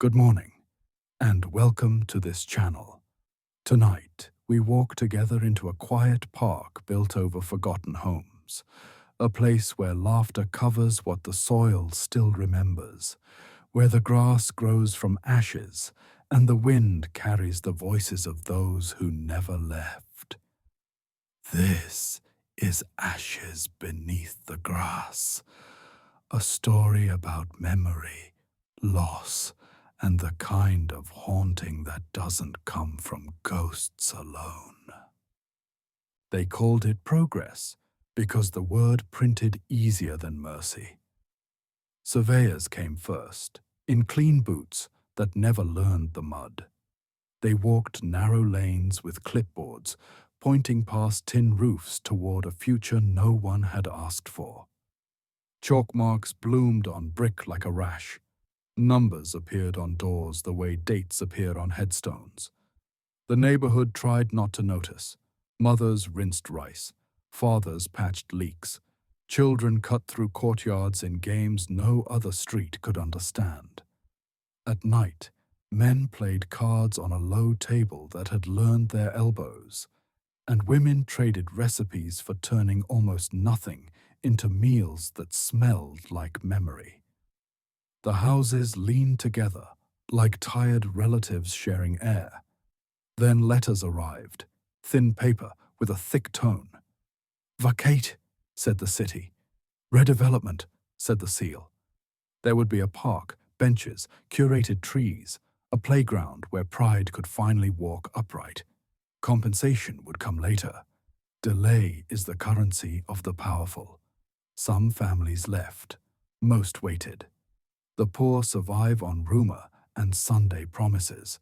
Good morning, and welcome to this channel. Tonight, we walk together into a quiet park built over forgotten homes, a place where laughter covers what the soil still remembers, where the grass grows from ashes and the wind carries the voices of those who never left. This is Ashes Beneath the Grass, a story about memory, loss, and the kind of haunting that doesn't come from ghosts alone. They called it progress because the word printed easier than mercy. Surveyors came first, in clean boots that never learned the mud. They walked narrow lanes with clipboards, pointing past tin roofs toward a future no one had asked for. Chalk marks bloomed on brick like a rash. Numbers appeared on doors the way dates appear on headstones. The neighborhood tried not to notice. Mothers rinsed rice. Fathers patched leaks. Children cut through courtyards in games no other street could understand. At night, men played cards on a low table that had learned their elbows, and women traded recipes for turning almost nothing into meals that smelled like memory. The houses leaned together, like tired relatives sharing air. Then letters arrived, thin paper with a thick tone. "Vacate," said the city. "Redevelopment," said the seal. There would be a park, benches, curated trees, a playground where pride could finally walk upright. Compensation would come later. Delay is the currency of the powerful. Some families left. Most waited. The poor survive on rumor and Sunday promises.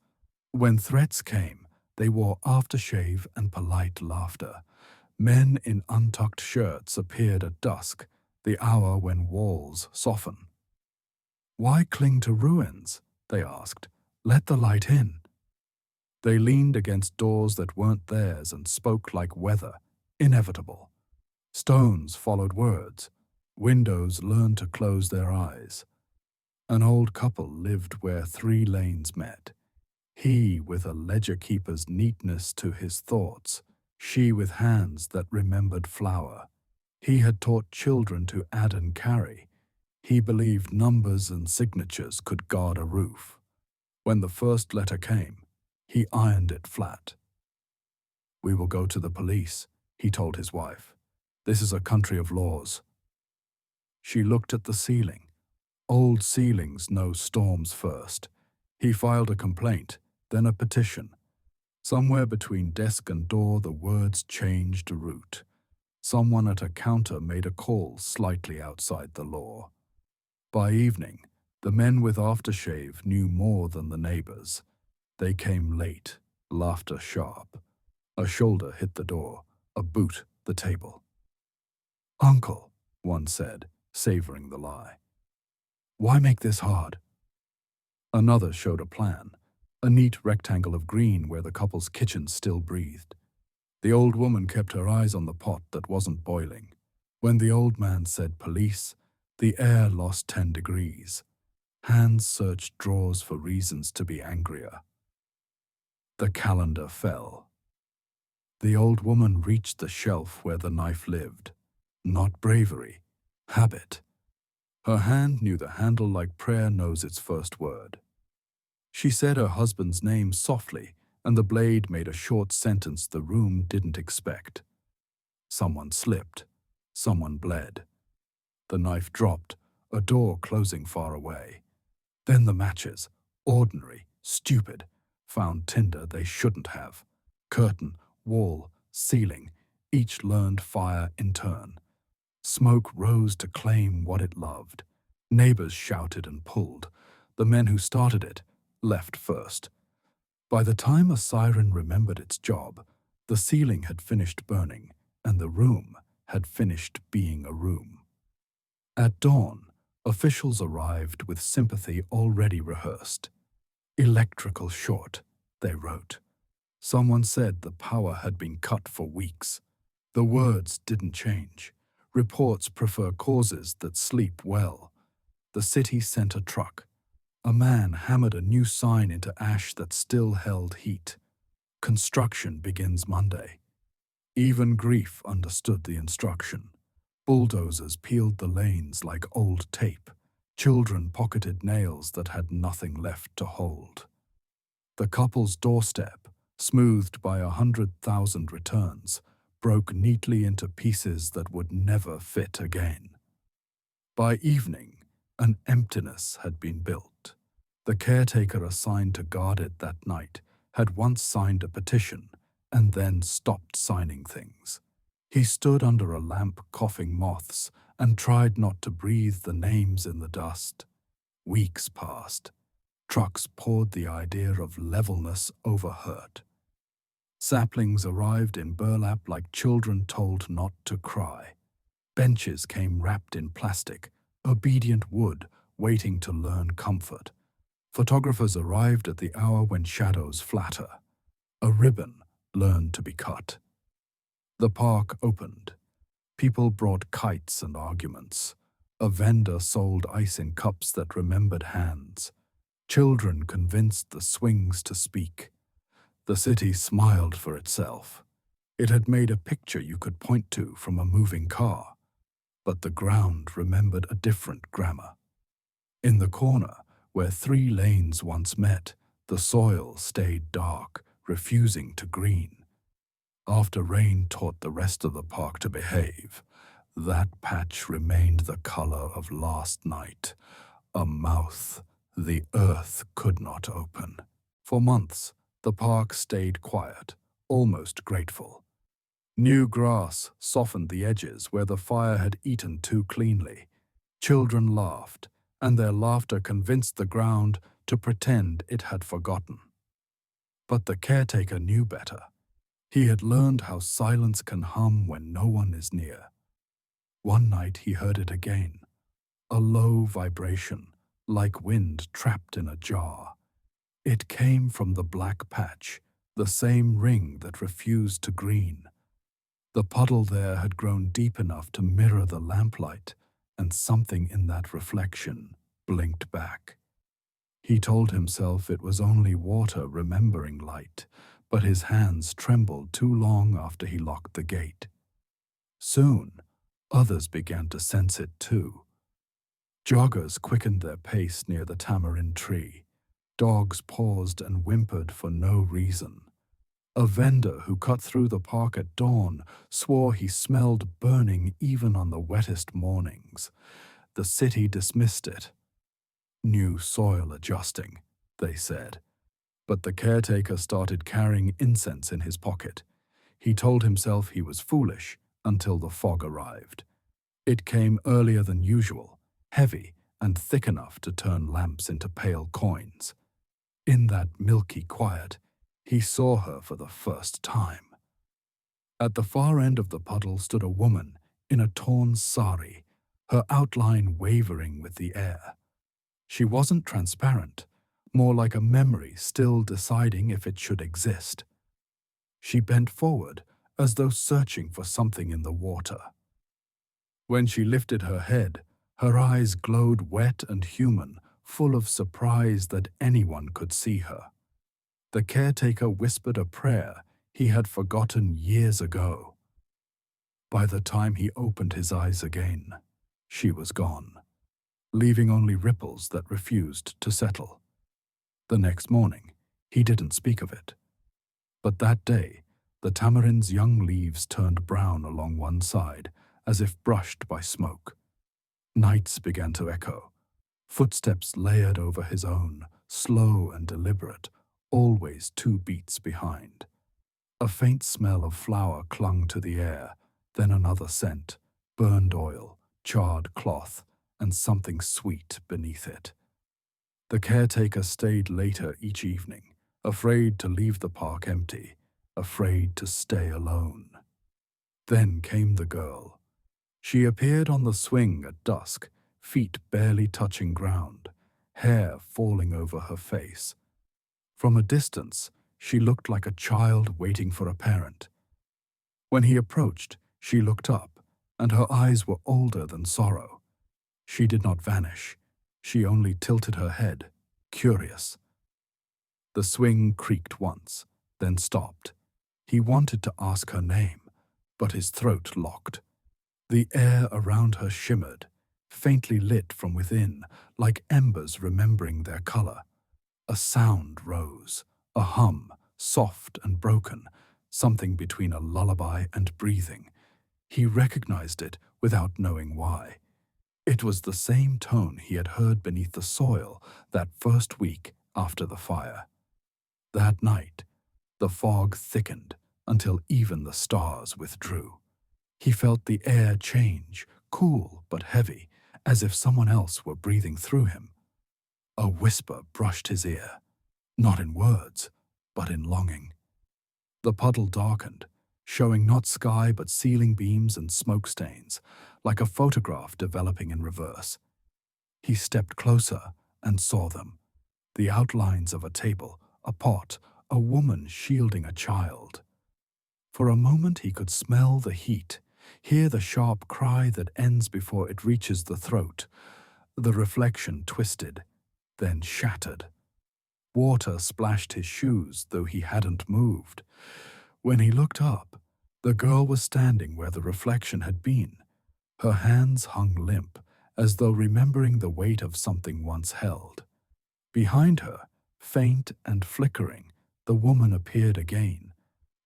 When threats came, they wore aftershave and polite laughter. Men in untucked shirts appeared at dusk, the hour when walls soften. "Why cling to ruins?" they asked. "Let the light in." They leaned against doors that weren't theirs and spoke like weather, inevitable. Stones followed words. Windows learned to close their eyes. An old couple lived where 3 lanes met. He with a ledger keeper's neatness to his thoughts, she with hands that remembered flour. He had taught children to add and carry. He believed numbers and signatures could guard a roof. When the first letter came, he ironed it flat. "We will go to the police," he told his wife. "This is a country of laws." She looked at the ceiling. Old ceilings know storms first. He filed a complaint, then a petition. Somewhere between desk and door the words changed route. Someone at a counter made a call slightly outside the law. By evening, the men with aftershave knew more than the neighbors. They came late, laughter sharp. A shoulder hit the door, a boot the table. "Uncle," one said, savoring the lie. "Why make this hard?" Another showed a plan, a neat rectangle of green where the couple's kitchen still breathed. The old woman kept her eyes on the pot that wasn't boiling. When the old man said police, the air lost 10 degrees. Hands searched drawers for reasons to be angrier. The calendar fell. The old woman reached the shelf where the knife lived. Not bravery, habit. Her hand knew the handle like prayer knows its first word. She said her husband's name softly, and the blade made a short sentence the room didn't expect. Someone slipped. Someone bled. The knife dropped, a door closing far away. Then the matches, ordinary, stupid, found tinder they shouldn't have. Curtain, wall, ceiling, each learned fire in turn. Smoke rose to claim what it loved. Neighbors shouted and pulled. The men who started it left first. By the time a siren remembered its job, the ceiling had finished burning, and the room had finished being a room. At dawn, officials arrived with sympathy already rehearsed. "Electrical short," they wrote. Someone said the power had been cut for weeks. The words didn't change. Reports prefer causes that sleep well. The city sent a truck. A man hammered a new sign into ash that still held heat. Construction begins Monday. Even grief understood the instruction. Bulldozers peeled the lanes like old tape. Children pocketed nails that had nothing left to hold. The couple's doorstep, smoothed by 100,000 returns, broke neatly into pieces that would never fit again. By evening, an emptiness had been built. The caretaker assigned to guard it that night had once signed a petition and then stopped signing things. He stood under a lamp coughing moths and tried not to breathe the names in the dust. Weeks passed. Trucks poured the idea of levelness over hurt. Saplings arrived in burlap like children told not to cry. Benches came wrapped in plastic, obedient wood waiting to learn comfort. Photographers arrived at the hour when shadows flatter. A ribbon learned to be cut. The park opened. People brought kites and arguments. A vendor sold ice in cups that remembered hands. Children convinced the swings to speak. The city smiled for itself. It had made a picture you could point to from a moving car. But the ground remembered a different grammar. In the corner, where 3 lanes once met, the soil stayed dark, refusing to green. After rain taught the rest of the park to behave, that patch remained the color of last night, a mouth the earth could not open. For months, the park stayed quiet, almost grateful. New grass softened the edges where the fire had eaten too cleanly. Children laughed, and their laughter convinced the ground to pretend it had forgotten. But the caretaker knew better. He had learned how silence can hum when no one is near. One night he heard it again, a low vibration, like wind trapped in a jar. It came from the black patch, the same ring that refused to green. The puddle there had grown deep enough to mirror the lamplight, and something in that reflection blinked back. He told himself it was only water remembering light, but his hands trembled too long after he locked the gate. Soon, others began to sense it too. Joggers quickened their pace near the tamarind tree. Dogs paused and whimpered for no reason. A vendor who cut through the park at dawn swore he smelled burning even on the wettest mornings. The city dismissed it. New soil adjusting, they said. But the caretaker started carrying incense in his pocket. He told himself he was foolish until the fog arrived. It came earlier than usual, heavy and thick enough to turn lamps into pale coins. In that milky quiet, he saw her for the first time. At the far end of the puddle stood a woman in a torn sari, her outline wavering with the air. She wasn't transparent, more like a memory still deciding if it should exist. She bent forward, as though searching for something in the water. When she lifted her head, her eyes glowed wet and human, full of surprise that anyone could see her. The caretaker whispered a prayer he had forgotten years ago. By the time he opened his eyes again, she was gone, leaving only ripples that refused to settle. The next morning, he didn't speak of it. But that day, the tamarind's young leaves turned brown along one side, as if brushed by smoke. Nights began to echo, footsteps layered over his own, slow and deliberate, always 2 beats behind. A faint smell of flour clung to the air, then another scent, burned oil, charred cloth, and something sweet beneath it. The caretaker stayed later each evening, afraid to leave the park empty, afraid to stay alone. Then came the girl. She appeared on the swing at dusk, feet barely touching ground, hair falling over her face. From a distance, she looked like a child waiting for a parent. When he approached, she looked up, and her eyes were older than sorrow. She did not vanish. She only tilted her head, curious. The swing creaked once, then stopped. He wanted to ask her name, but his throat locked. The air around her shimmered, faintly lit from within, like embers remembering their color. A sound rose, a hum, soft and broken, something between a lullaby and breathing. He recognized it without knowing why. It was the same tone he had heard beneath the soil that first week after the fire. That night, the fog thickened until even the stars withdrew. He felt the air change, cool but heavy, as if someone else were breathing through him. A whisper brushed his ear, not in words, but in longing. The puddle darkened, showing not sky but ceiling beams and smoke stains, like a photograph developing in reverse. He stepped closer and saw them, the outlines of a table, a pot, a woman shielding a child. For a moment he could smell the heat, hear the sharp cry that ends before it reaches the throat. The reflection twisted, then shattered. Water splashed his shoes, though he hadn't moved. When he looked up, the girl was standing where the reflection had been. Her hands hung limp, as though remembering the weight of something once held. Behind her, faint and flickering, the woman appeared again.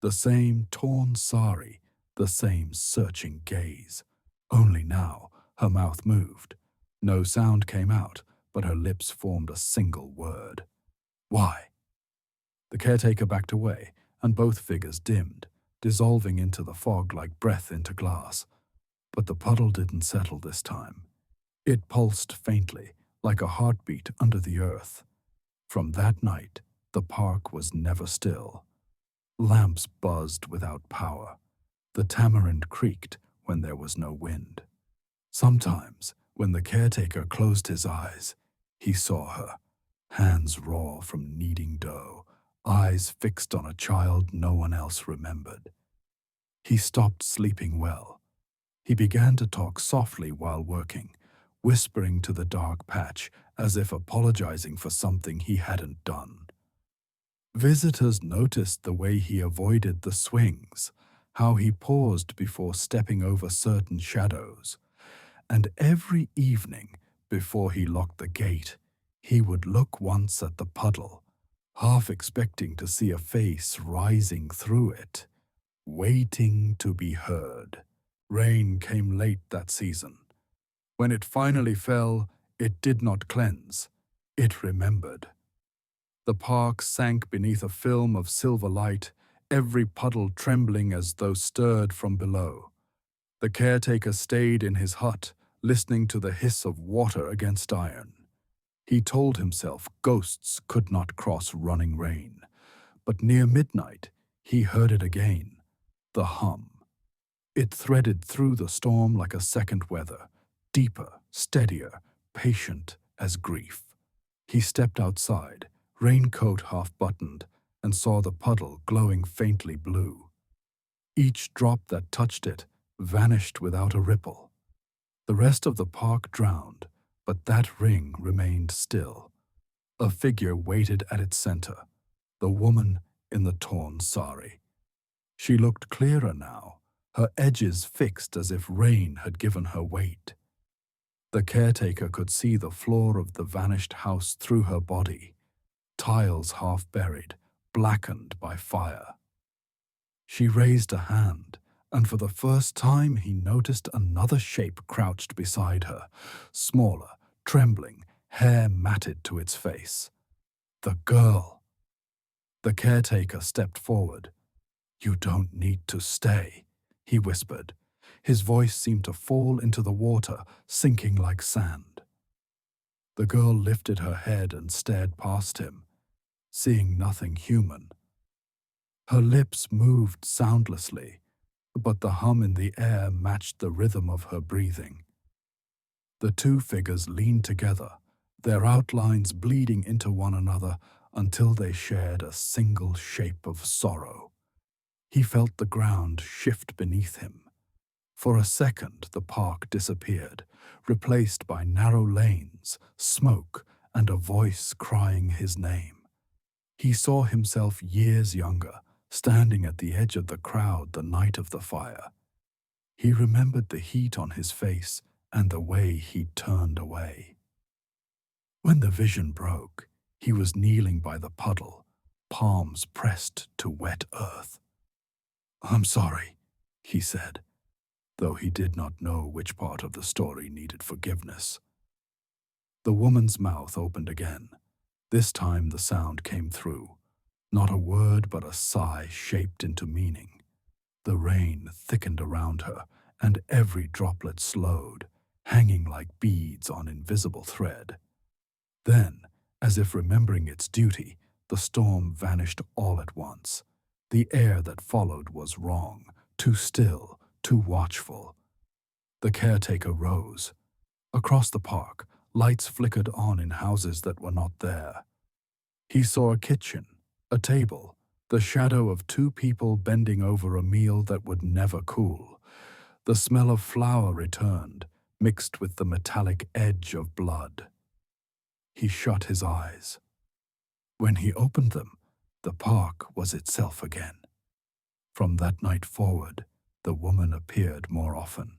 The same torn sari, the same searching gaze. Only now, her mouth moved. No sound came out, but her lips formed a single word. Why? The caretaker backed away, and both figures dimmed, dissolving into the fog like breath into glass. But the puddle didn't settle this time. It pulsed faintly, like a heartbeat under the earth. From that night, the park was never still. Lamps buzzed without power. The tamarind creaked when there was no wind. Sometimes, when the caretaker closed his eyes, he saw her, hands raw from kneading dough, eyes fixed on a child no one else remembered. He stopped sleeping well. He began to talk softly while working, whispering to the dark patch as if apologizing for something he hadn't done. Visitors noticed the way he avoided the swings, how he paused before stepping over certain shadows. And every evening, before he locked the gate, he would look once at the puddle, half expecting to see a face rising through it, waiting to be heard. Rain came late that season. When it finally fell, it did not cleanse. It remembered. The park sank beneath a film of silver light, every puddle trembling as though stirred from below. The caretaker stayed in his hut, listening to the hiss of water against iron. He told himself ghosts could not cross running rain. But near midnight, he heard it again, the hum. It threaded through the storm like a second weather, deeper, steadier, patient as grief. He stepped outside, raincoat half-buttoned, and saw the puddle glowing faintly blue. Each drop that touched it vanished without a ripple. The rest of the park drowned, but that ring remained still. A figure waited at its center, the woman in the torn sari. She looked clearer now, her edges fixed as if rain had given her weight. The caretaker could see the floor of the vanished house through her body, tiles half buried, blackened by fire. She raised a hand, and for the first time he noticed another shape crouched beside her, smaller, trembling, hair matted to its face. The girl. The caretaker stepped forward. "You don't need to stay," he whispered. His voice seemed to fall into the water, sinking like sand. The girl lifted her head and stared past him, seeing nothing human. Her lips moved soundlessly, but the hum in the air matched the rhythm of her breathing. The two figures leaned together, their outlines bleeding into one another until they shared a single shape of sorrow. He felt the ground shift beneath him. For a second, the park disappeared, replaced by narrow lanes, smoke, and a voice crying his name. He saw himself years younger, standing at the edge of the crowd the night of the fire. He remembered the heat on his face and the way he'd turned away. When the vision broke, he was kneeling by the puddle, palms pressed to wet earth. "I'm sorry," he said, though he did not know which part of the story needed forgiveness. The woman's mouth opened again. This time the sound came through. Not a word but a sigh shaped into meaning. The rain thickened around her, and every droplet slowed, hanging like beads on invisible thread. Then, as if remembering its duty, the storm vanished all at once. The air that followed was wrong, too still, too watchful. The caretaker rose. Across the park, lights flickered on in houses that were not there. He saw a kitchen, a table, the shadow of two people bending over a meal that would never cool. The smell of flour returned, mixed with the metallic edge of blood. He shut his eyes. When he opened them, the park was itself again. From that night forward, the woman appeared more often.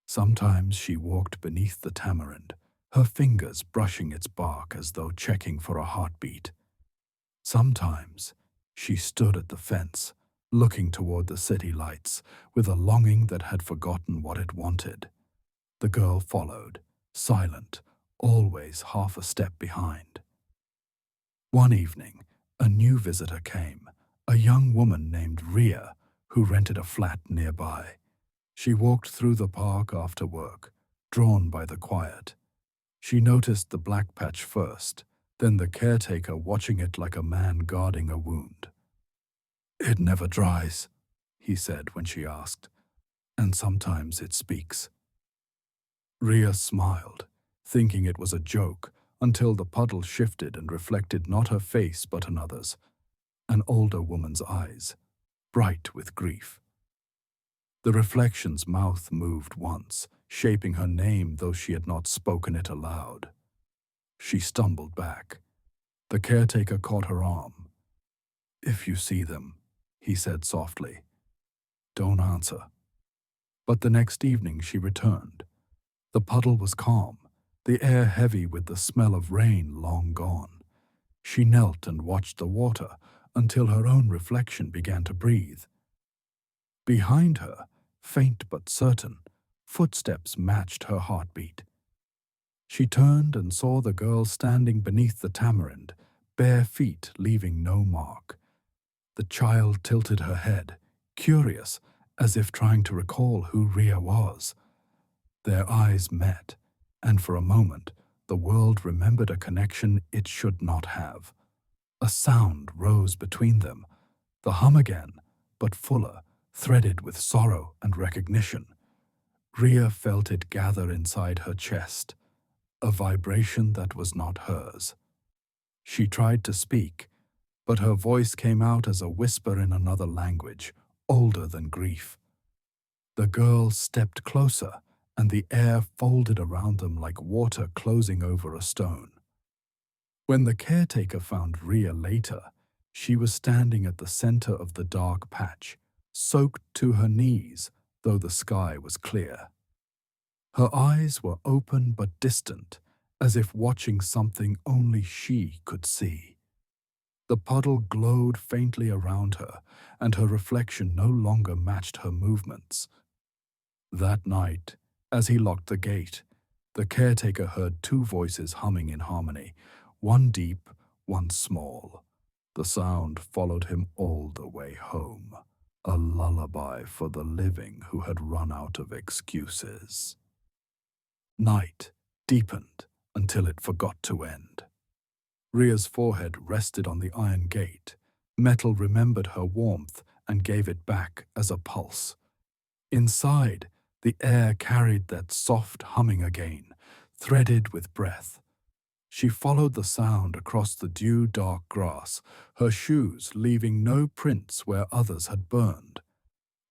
Sometimes she walked beneath the tamarind, her fingers brushing its bark as though checking for a heartbeat. Sometimes she stood at the fence, looking toward the city lights, with a longing that had forgotten what it wanted. The girl followed, silent, always half a step behind. One evening, a new visitor came, a young woman named Ria, who rented a flat nearby. She walked through the park after work, drawn by the quiet. She noticed the black patch first, then the caretaker watching it like a man guarding a wound. "It never dries," he said when she asked, "and sometimes it speaks." Ria smiled, thinking it was a joke, until the puddle shifted and reflected not her face but another's, an older woman's eyes, bright with grief. The reflection's mouth moved once, shaping her name though she had not spoken it aloud. She stumbled back. The caretaker caught her arm. "If you see them," he said softly, "don't answer." But the next evening she returned. The puddle was calm, the air heavy with the smell of rain long gone. She knelt and watched the water until her own reflection began to breathe. Behind her, faint but certain, footsteps matched her heartbeat. She turned and saw the girl standing beneath the tamarind, bare feet leaving no mark. The child tilted her head, curious, as if trying to recall who Ria was. Their eyes met, and for a moment the world remembered a connection it should not have. A sound rose between them, the hum again, but fuller, threaded with sorrow and recognition. Ria felt it gather inside her chest, a vibration that was not hers. She tried to speak, but her voice came out as a whisper in another language, older than grief. The girl stepped closer, and the air folded around them like water closing over a stone. When the caretaker found Ria later, she was standing at the center of the dark patch, soaked to her knees, though the sky was clear. Her eyes were open but distant, as if watching something only she could see. The puddle glowed faintly around her, and her reflection no longer matched her movements. That night, as he locked the gate, the caretaker heard two voices humming in harmony, one deep, one small. The sound followed him all the way home, a lullaby for the living who had run out of excuses. Night deepened until it forgot to end. Ria's forehead rested on the iron gate. Metal remembered her warmth and gave it back as a pulse. Inside, the air carried that soft humming again, threaded with breath. She followed the sound across the dew-dark grass, her shoes leaving no prints where others had burned.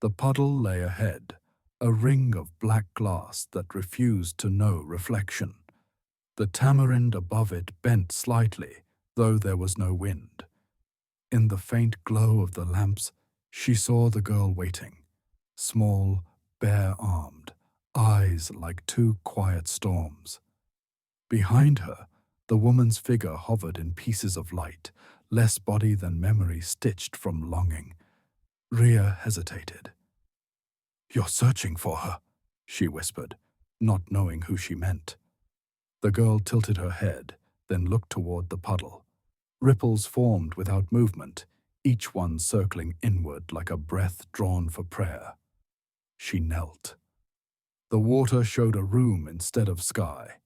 The puddle lay ahead, a ring of black glass that refused to know reflection. The tamarind above it bent slightly, though there was no wind. In the faint glow of the lamps, she saw the girl waiting, small, bare-armed, eyes like two quiet storms. Behind her, the woman's figure hovered in pieces of light, less body than memory stitched from longing. Rhea hesitated. "You're searching for her," she whispered, not knowing who she meant. The girl tilted her head, then looked toward the puddle. Ripples formed without movement, each one circling inward like a breath drawn for prayer. She knelt. The water showed a room instead of sky.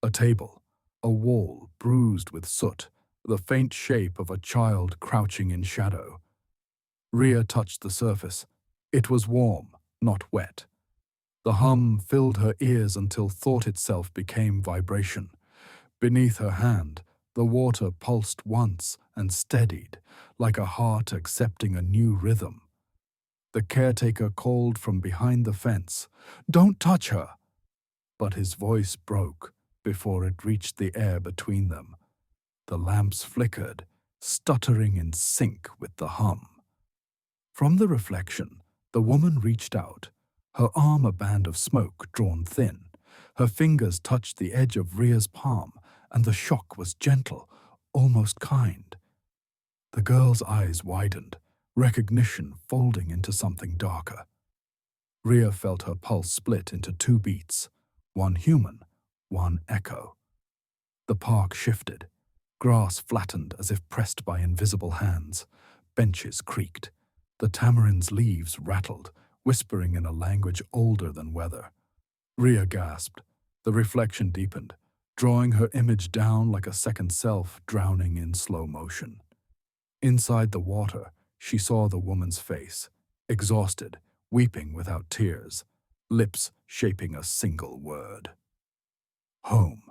A table, a wall bruised with soot, the faint shape of a child crouching in shadow. Rhea touched the surface. It was warm, not wet. The hum filled her ears until thought itself became vibration. Beneath her hand, the water pulsed once and steadied, like a heart accepting a new rhythm. The caretaker called from behind the fence, "Don't touch her!" But his voice broke before it reached the air between them. The lamps flickered, stuttering in sync with the hum. From the reflection, the woman reached out, her arm a band of smoke drawn thin. Her fingers touched the edge of Rhea's palm, and the shock was gentle, almost kind. The girl's eyes widened, recognition folding into something darker. Rhea felt her pulse split into two beats, one human, one echo. The park shifted. Grass flattened as if pressed by invisible hands. Benches creaked. The tamarind's leaves rattled, whispering in a language older than weather. Rhea gasped. The reflection deepened, drawing her image down like a second self drowning in slow motion. Inside the water, she saw the woman's face, exhausted, weeping without tears, lips shaping a single word. Home.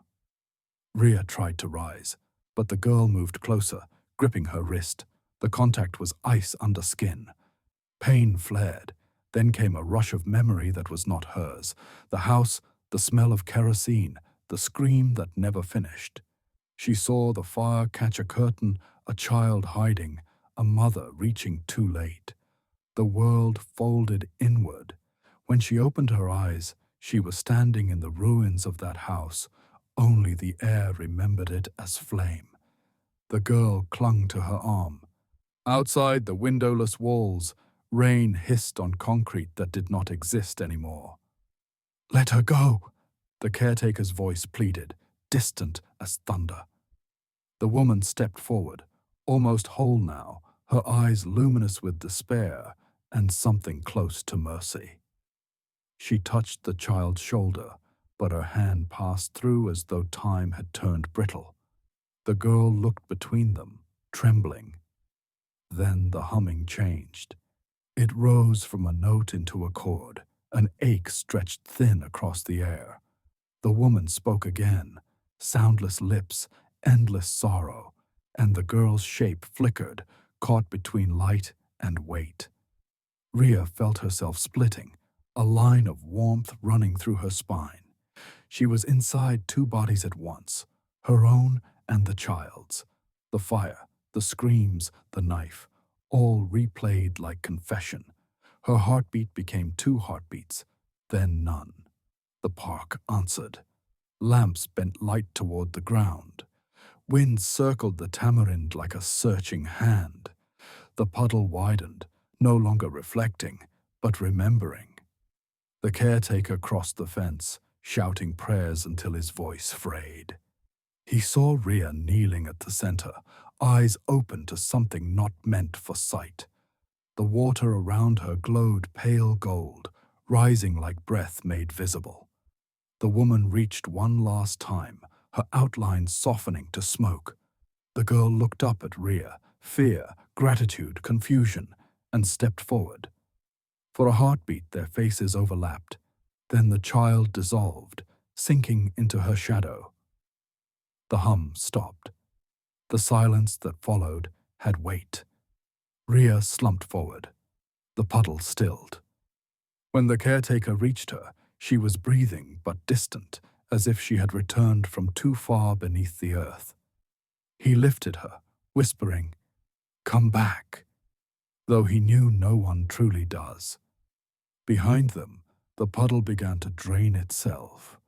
Rhea tried to rise, but the girl moved closer, gripping her wrist. The contact was ice under skin. Pain flared. Then came a rush of memory that was not hers. The house, the smell of kerosene, the scream that never finished. She saw the fire catch a curtain, a child hiding, a mother reaching too late. The world folded inward. When she opened her eyes, she was standing in the ruins of that house. Only the air remembered it as flame. The girl clung to her arm. Outside the windowless walls, rain hissed on concrete that did not exist anymore. "Let her go," the caretaker's voice pleaded, distant as thunder. The woman stepped forward, almost whole now, her eyes luminous with despair and something close to mercy. She touched the child's shoulder, but her hand passed through as though time had turned brittle. The girl looked between them, trembling. Then the humming changed. It rose from a note into a chord, an ache stretched thin across the air. The woman spoke again, soundless lips, endless sorrow, and the girl's shape flickered, caught between light and weight. Rhea felt herself splitting, a line of warmth running through her spine. She was inside two bodies at once, her own and the child's. The fire, the screams, the knife, all replayed like confession. Her heartbeat became two heartbeats, then none. The park answered. Lamps bent light toward the ground. Wind circled the tamarind like a searching hand. The puddle widened, no longer reflecting, but remembering. The caretaker crossed the fence, shouting prayers until his voice frayed. He saw Rhea kneeling at the center, eyes open to something not meant for sight. The water around her glowed pale gold, rising like breath made visible. The woman reached one last time, her outline softening to smoke. The girl looked up at Rhea, fear, gratitude, confusion, and stepped forward. For a heartbeat, their faces overlapped. Then the child dissolved, sinking into her shadow. The hum stopped. The silence that followed had weight. Rhea slumped forward. The puddle stilled. When the caretaker reached her, she was breathing but distant, as if she had returned from too far beneath the earth. He lifted her, whispering, "Come back," though he knew no one truly does. Behind them, the puddle began to drain itself,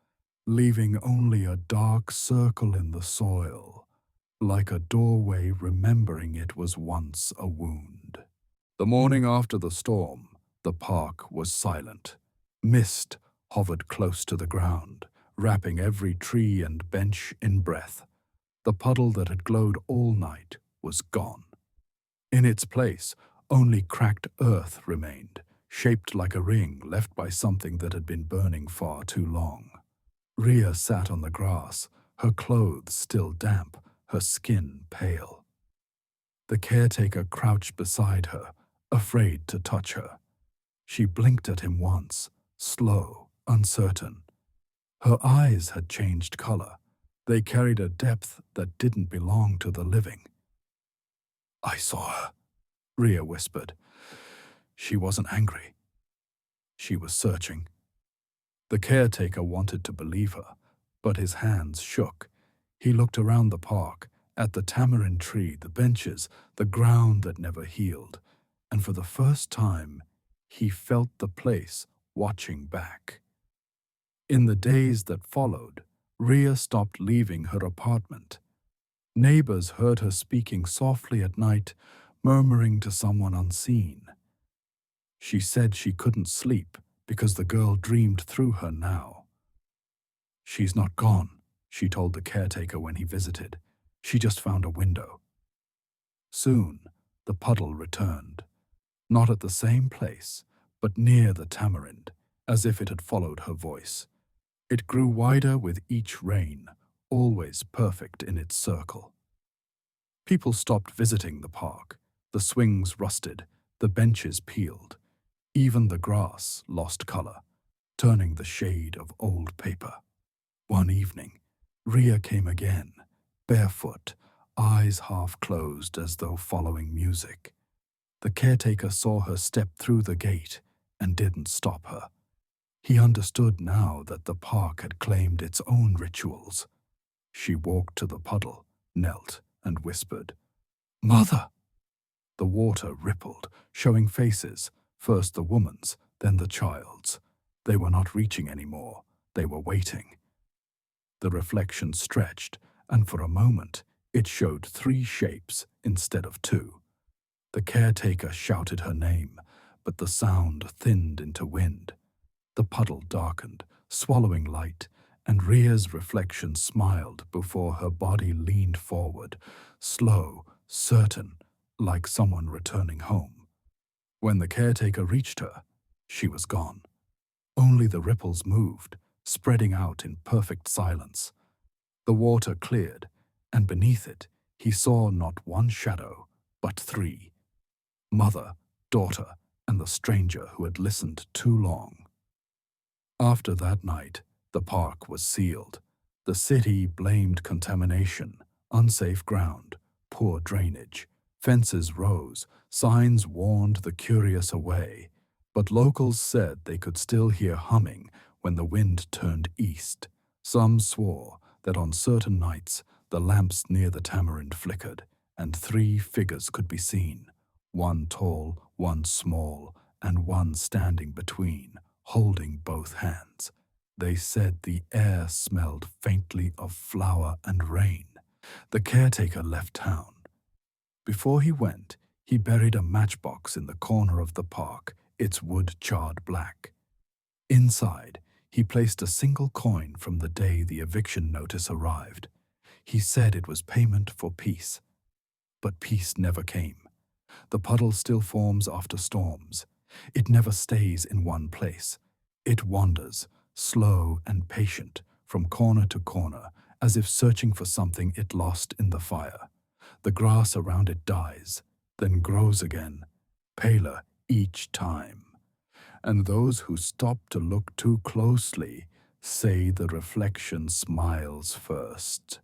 leaving only a dark circle in the soil, like a doorway remembering it was once a wound. The morning after the storm, the park was silent. Mist hovered close to the ground, wrapping every tree and bench in breath. The puddle that had glowed all night was gone. In its place, only cracked earth remained, shaped like a ring left by something that had been burning far too long. Rhea sat on the grass, her clothes still damp, her skin pale. The caretaker crouched beside her, afraid to touch her. She blinked at him once, slow, uncertain. Her eyes had changed color. They carried a depth that didn't belong to the living. "I saw her," Rhea whispered. She wasn't angry. She was searching. The caretaker wanted to believe her, but his hands shook. He looked around the park, at the tamarind tree, the benches, the ground that never healed, and for the first time, he felt the place watching back. In the days that followed, Rhea stopped leaving her apartment. Neighbors heard her speaking softly at night, murmuring to someone unseen. She said she couldn't sleep because the girl dreamed through her now. "She's not gone," she told the caretaker when he visited. "She just found a window." Soon, the puddle returned. Not at the same place, but near the tamarind, as if it had followed her voice. It grew wider with each rain, always perfect in its circle. People stopped visiting the park. The swings rusted, the benches peeled. Even the grass lost color, turning the shade of old paper. One evening, Rhea came again, barefoot, eyes half closed as though following music. The caretaker saw her step through the gate and didn't stop her. He understood now that the park had claimed its own rituals. She walked to the puddle, knelt, and whispered, "Mother!" The water rippled, showing faces, first the woman's, then the child's. They were not reaching anymore. They were waiting. The reflection stretched, and for a moment it showed 3 shapes instead of 2. The caretaker shouted her name, but the sound thinned into wind. The puddle darkened, swallowing light, and Rhea's reflection smiled before her body leaned forward, slow, certain, like someone returning home. When the caretaker reached her, she was gone. Only the ripples moved, spreading out in perfect silence. The water cleared, and beneath it, he saw not one shadow, but 3. Mother, daughter, and the stranger who had listened too long. After that night, the park was sealed. The city blamed contamination, unsafe ground, poor drainage. Fences rose, signs warned the curious away, but locals said they could still hear humming when the wind turned east. Some swore that on certain nights the lamps near the tamarind flickered, and 3 figures could be seen, one tall, one small, and one standing between, holding both hands. They said the air smelled faintly of flower and rain. The caretaker left town. Before he went, he buried a matchbox in the corner of the park, its wood charred black. Inside, he placed a single coin from the day the eviction notice arrived. He said it was payment for peace. But peace never came. The puddle still forms after storms. It never stays in one place. It wanders, slow and patient, from corner to corner, as if searching for something it lost in the fire. The grass around it dies, then grows again, paler each time. And those who stop to look too closely say the reflection smiles first.